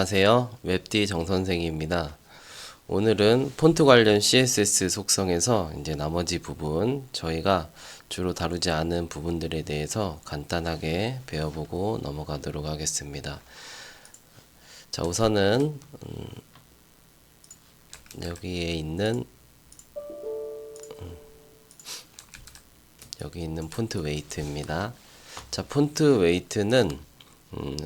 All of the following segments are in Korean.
안녕하세요. 웹디 정선생입니다. 오늘은 폰트 관련 CSS 속성에서 이제 나머지 부분, 저희가 주로 다루지 않은 부분들에 대해서 간단하게 배워보고 넘어가도록 하겠습니다. 자, 우선은 여기에 있는 여기 있는 폰트 웨이트입니다. 자, 폰트 웨이트는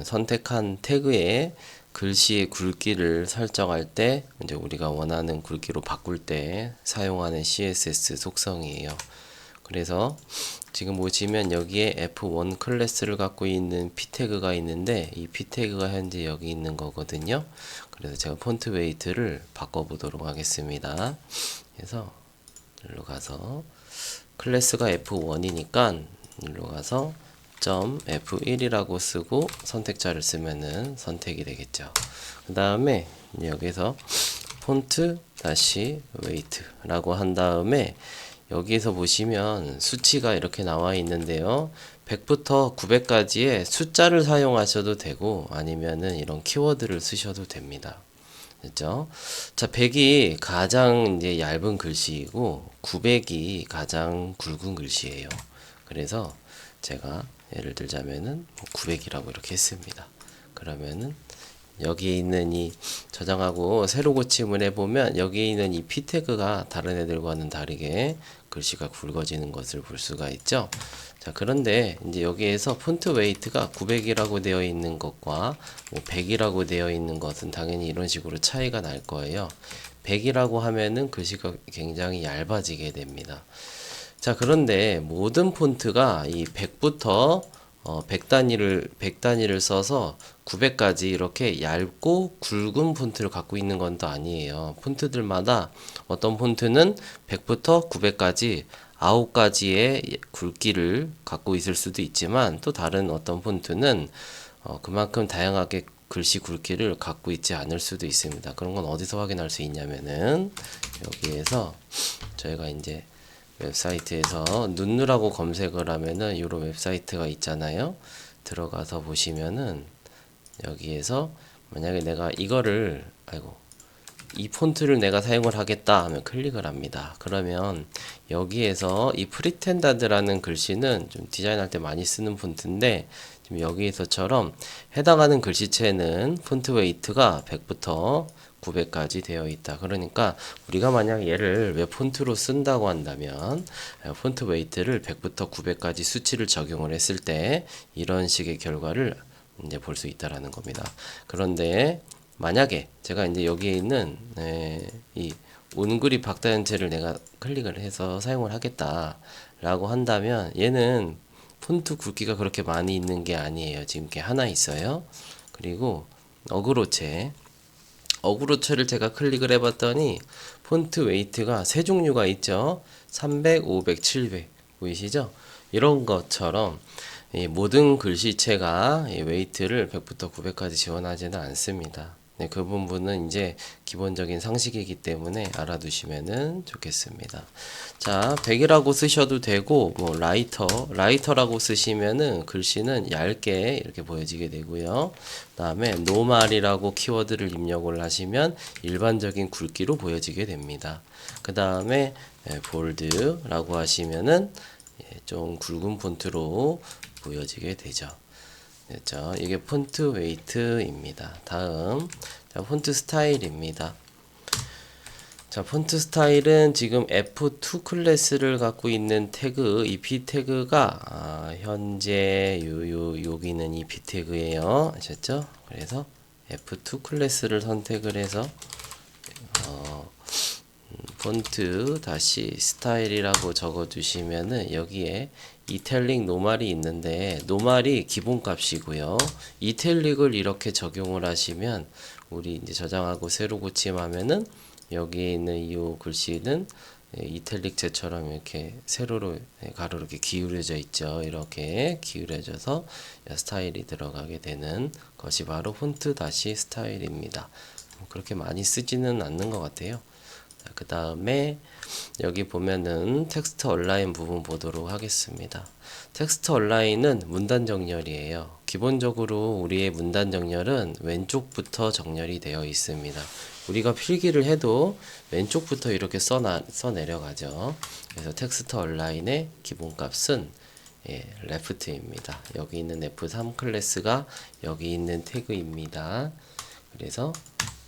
선택한 태그에 글씨의 굵기를 설정할 때 이제 우리가 원하는 굵기로 바꿀 때 사용하는 CSS 속성이에요. 그래서 지금 보시면 여기에 F1 클래스를 갖고 있는 p 태그가 있는데 이 p 태그가 현재 여기 있는 거거든요. 그래서 제가 폰트 웨이트를 바꿔보도록 하겠습니다. 그래서 일로 가서 클래스가 F1이니까 일로 가서 .f1이라고 쓰고 선택자를 쓰면은 선택이 되겠죠. 그 다음에 여기서 폰트 다시 웨이트라고 한 다음에 여기에서 보시면 수치가 이렇게 나와 있는데요. 100부터 900까지의 숫자를 사용하셔도 되고 아니면은 이런 키워드를 쓰셔도 됩니다. 그죠? 자, 100이 가장 이제 얇은 글씨이고 900이 가장 굵은 글씨예요. 그래서 제가 예를 들자면은 900이라고 이렇게 했습니다. 그러면은 여기에 있는 이 저장하고 새로 고침을 해보면 여기에 있는 이 p 태그가 다른 애들과는 다르게 글씨가 굵어지는 것을 볼 수가 있죠. 자, 그런데 이제 여기에서 폰트 웨이트가 900이라고 되어 있는 것과 100이라고 되어 있는 것은 당연히 이런 식으로 차이가 날 거예요. 100이라고 하면은 글씨가 굉장히 얇아지게 됩니다. 자, 그런데 모든 폰트가 이 100부터 100단위를 써서 900까지 이렇게 얇고 굵은 폰트를 갖고 있는 건 또 아니에요. 폰트들마다 어떤 폰트는 100부터 900까지 9가지의 굵기를 갖고 있을 수도 있지만 또 다른 어떤 폰트는 그만큼 다양하게 글씨 굵기를 갖고 있지 않을 수도 있습니다. 그런 건 어디서 확인할 수 있냐면은 여기에서 저희가 이제 웹사이트에서 눈누라고 검색을 하면은 이런 웹사이트가 있잖아요. 들어가서 보시면은 여기에서 만약에 내가 이거를 이 폰트를 내가 사용을 하겠다 하면 클릭을 합니다. 그러면 여기에서 이 프리텐다드라는 글씨는 좀 디자인할 때 많이 쓰는 폰트인데 지금 여기에서처럼 해당하는 글씨체는 폰트 웨이트가 100부터 900까지 되어 있다. 그러니까 우리가 만약 얘를 웹 폰트로 쓴다고 한다면 폰트 웨이트를 100부터 900까지 수치를 적용을 했을 때 이런 식의 결과를 이제 볼 수 있다라는 겁니다. 그런데 만약에 제가 이제 여기에 있는 이 온그립 박다연체를 내가 클릭을 해서 사용을 하겠다라고 한다면 얘는 폰트 굵기가 그렇게 많이 있는 게 아니에요. 지금 이렇게 하나 있어요. 그리고 어그로체를 제가 클릭을 해봤더니 폰트 웨이트가 세 종류가 있죠. 300, 500, 700 보이시죠? 이런 것처럼 모든 글씨체가 웨이트를 100부터 900까지 지원하지는 않습니다. 네, 그 부분은 이제 기본적인 상식이기 때문에 알아두시면 좋겠습니다. 자, 100이라고 쓰셔도 되고, 뭐, 라이터라고 쓰시면은 글씨는 얇게 이렇게 보여지게 되고요. 그 다음에 노말이라고 키워드를 입력을 하시면 일반적인 굵기로 보여지게 됩니다. 그 다음에 볼드라고 하시면은 좀 굵은 폰트로 보여지게 되죠. 됐죠? 이게 폰트 웨이트입니다. 다음, 자, 폰트 스타일입니다. 자, 폰트 스타일은 지금 F2 클래스를 갖고 있는 태그, 이 p 태그가 현재 여기는 이 p 태그예요. 아셨죠? 그래서 F2 클래스를 선택을 해서 폰트 다시 스타일이라고 적어 주시면은 여기에 이탈릭 노말이 있는데 노말이 기본값이고요. 이탈릭을 이렇게 적용을 하시면 우리 이제 저장하고 새로 고침하면은 여기에 있는 이 글씨는 이탈릭체처럼 이렇게 세로로 가로로 이렇게 기울여져 있죠. 이렇게 기울여져서 스타일이 들어가게 되는 것이 바로 폰트 다시 스타일입니다. 그렇게 많이 쓰지는 않는 것 같아요. 그 다음에 여기 보면은 텍스트 얼라인 부분 보도록 하겠습니다. 텍스트 얼라인은 문단 정렬이에요. 기본적으로 우리의 문단 정렬은 왼쪽부터 정렬이 되어 있습니다. 우리가 필기를 해도 왼쪽부터 이렇게 써 내려가죠. 그래서 텍스트 얼라인의 기본값은 left입니다. 여기 있는 F3 클래스가 여기 있는 태그입니다. 그래서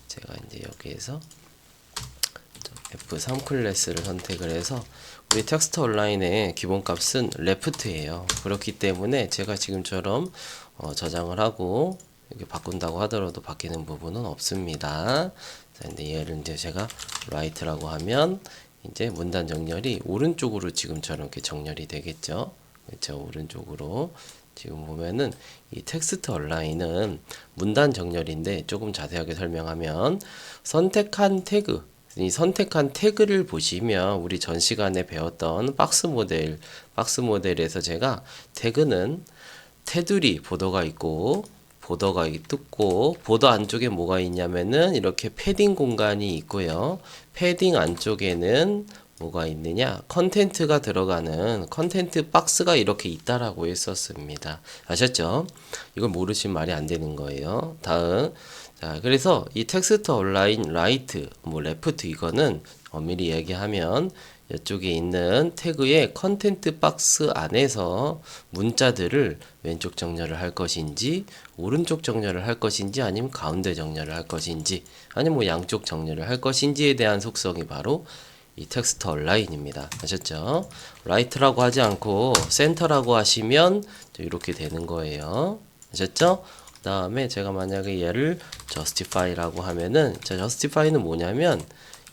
제가 이제 여기에서 F3 클래스를 선택을 해서 우리 텍스트 온라인의 기본값은 left예요. 그렇기 때문에 제가 지금처럼 저장을 하고 이렇게 바꾼다고 하더라도 바뀌는 부분은 없습니다. 자, 근데 얘를 이제 제가 right라고 하면 이제 문단 정렬이 오른쪽으로 지금처럼 이렇게 정렬이 되겠죠. 그렇죠? 오른쪽으로. 지금 보면은 이 텍스트 얼라인은 문단 정렬인데 조금 자세하게 설명하면 선택한 태그, 이 선택한 태그를 보시면 우리 전 시간에 배웠던 박스 모델에서 제가 태그는 테두리 보더가 있고 보더가 뜯고 보더 안쪽에 뭐가 있냐면은 이렇게 패딩 공간이 있고요. 패딩 안쪽에는 뭐가 있느냐? 컨텐트가 들어가는 컨텐트 박스가 이렇게 있다라고 했었습니다. 아셨죠? 이걸 모르시면 말이 안 되는 거예요. 다음. 자, 그래서 이 텍스트 온라인 라이트, 뭐 레프트 이거는 엄밀히 얘기하면 이쪽에 있는 태그의 컨텐트 박스 안에서 문자들을 왼쪽 정렬을 할 것인지 오른쪽 정렬을 할 것인지 아니면 가운데 정렬을 할 것인지 아니면 뭐 양쪽 정렬을 할 것인지에 대한 속성이 바로 이 텍스트 얼라인입니다. 아셨죠? 라이트라고 하지 않고 센터라고 하시면 이렇게 되는 거예요. 아셨죠? 그 다음에 제가 만약에 얘를 justify라고 하면은 자, justify는 뭐냐면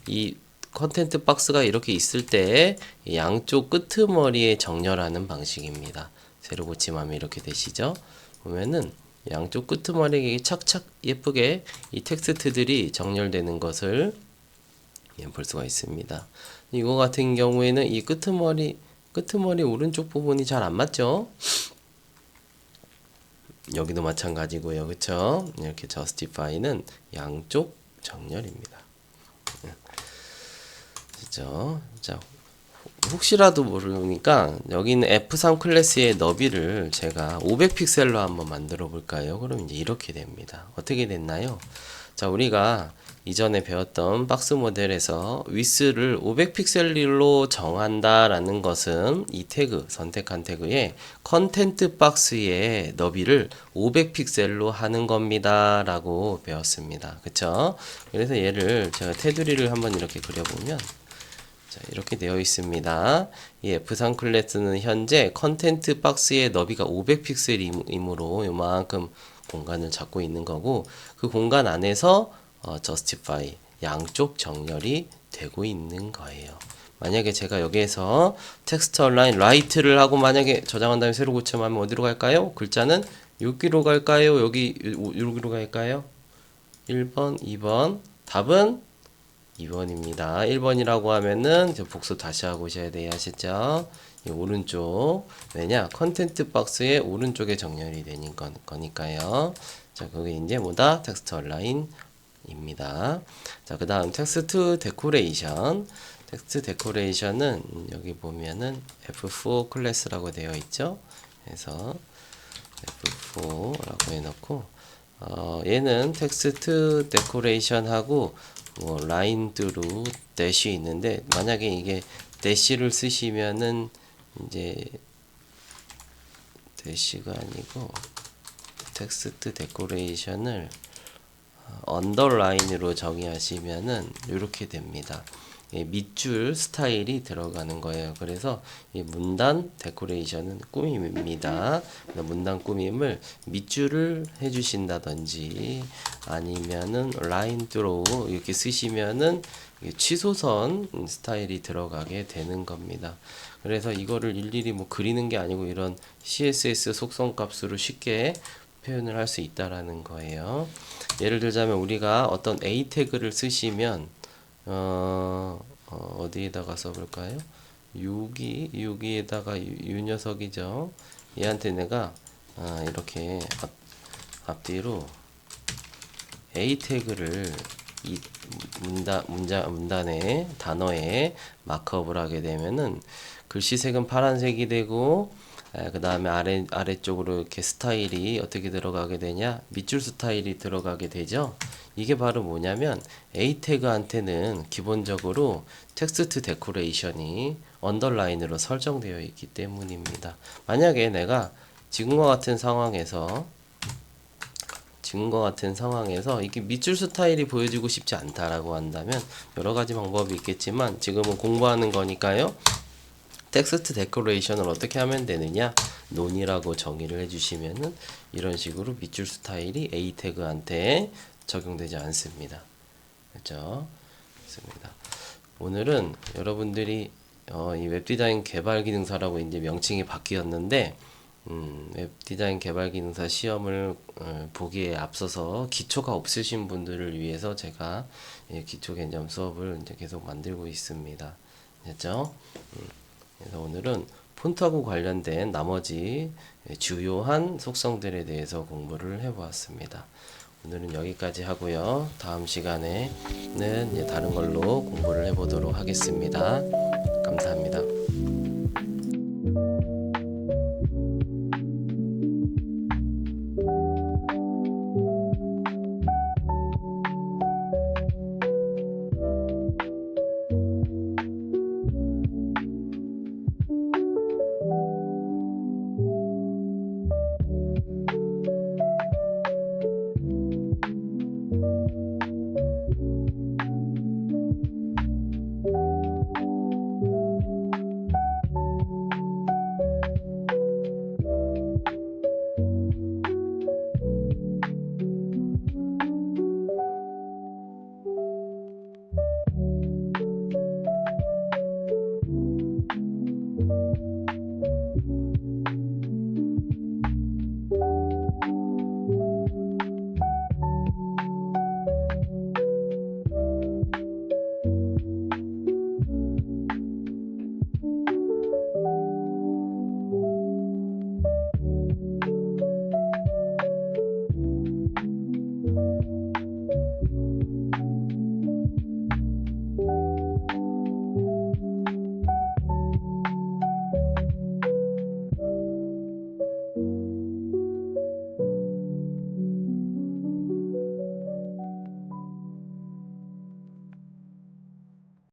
이 컨텐트 박스가 이렇게 있을 때 양쪽 끄트머리에 정렬하는 방식입니다. 세로 고침하면 이렇게 되시죠? 보면은 양쪽 끄트머리에 착착 예쁘게 이 텍스트들이 정렬되는 것을 볼 수가 있습니다. 이거 같은 경우에는 이 끄트머리 오른쪽 부분이 잘 안 맞죠? 여기도 마찬가지고요. 그쵸? 이렇게 justify는 양쪽 정렬입니다. 그죠? 자, 혹시라도 모르니까 여기 있는 F3 클래스의 너비를 제가 500픽셀로 한번 만들어 볼까요? 그럼 이제 이렇게 됩니다. 어떻게 됐나요? 자, 우리가 이전에 배웠던 박스 모델에서 width를 500픽셀로 정한다라는 것은 이 태그, 선택한 태그의 컨텐트 박스의 너비를 500픽셀로 하는 겁니다. 라고 배웠습니다. 그쵸? 그래서 얘를 제가 테두리를 한번 이렇게 그려보면 자, 이렇게 되어 있습니다. 이 F3 클래스는 현재 컨텐트 박스의 너비가 500픽셀이므로 요만큼 공간을 잡고 있는 거고 그 공간 안에서 justify 양쪽 정렬이 되고 있는 거예요. 만약에 제가 여기에서 텍스트 얼라인 라이트를 하고 만약에 저장한 다음에 세로 고침하면 어디로 갈까요? 글자는 여기로 갈까요? 여기로 갈까요? 1번, 2번. 답은 2번입니다. 1번이라고 하면은 복수 다시 하고 오셔야 돼요. 아시죠? 이 오른쪽. 왜냐? 컨텐트 박스의 오른쪽에 정렬이 되는 거니까요. 자, 그게 이제 뭐다? 텍스트 얼라인입니다. 자, 그 다음 텍스트 데코레이션. 텍스트 데코레이션은 여기 보면은 F4 클래스라고 되어 있죠. 그래서 F4라고 해놓고 얘는 텍스트 데코레이션하고 뭐 라인 드루 대시 있는데 만약에 이게 대시를 쓰시면은 이제 대시가 아니고 텍스트 데코레이션을 언더라인으로 정의하시면은 이렇게 됩니다. 밑줄 스타일이 들어가는 거예요. 그래서 이 문단 데코레이션은 꾸밈입니다. 문단 꾸밈을 밑줄을 해주신다든지 아니면은 라인 드로우 이렇게 쓰시면은 취소선 스타일이 들어가게 되는 겁니다. 그래서 이거를 일일이 뭐 그리는 게 아니고 이런 CSS 속성 값으로 쉽게 표현을 할 수 있다라는 거예요. 예를 들자면 우리가 어떤 A 태그를 쓰시면 어디에다가 써볼까요? 여기에다가 이 녀석이죠. 얘한테 내가 이렇게 앞뒤로 A 태그를 이 문단의 단어에 마크업을 하게 되면은 글씨색은 파란색이 되고 그 다음에 아래쪽으로 이렇게 스타일이 어떻게 들어가게 되냐? 밑줄 스타일이 들어가게 되죠. 이게 바로 뭐냐면 A 태그한테는 기본적으로 텍스트 데코레이션이 언더라인으로 설정되어 있기 때문입니다. 만약에 내가 지금과 같은 상황에서 이게 밑줄 스타일이 보여지고 싶지 않다라고 한다면 여러 가지 방법이 있겠지만 지금은 공부하는 거니까요. 텍스트 데코레이션을 어떻게 하면 되느냐? 논이라고 정의를 해주시면은 이런 식으로 밑줄 스타일이 A 태그한테 적용되지 않습니다. 그렇죠? 좋습니다. 오늘은 여러분들이 이 웹디자인 개발 기능사라고 이제 명칭이 바뀌었는데 웹디자인 개발 기능사 시험을 보기에 앞서서 기초가 없으신 분들을 위해서 제가 기초 개념 수업을 이제 계속 만들고 있습니다. 됐죠? 그래서 오늘은 폰트하고 관련된 나머지 주요한 속성들에 대해서 공부를 해보았습니다. 오늘은 여기까지 하고요. 다음 시간에는 다른 걸로 공부를 해보도록 하겠습니다. 감사합니다.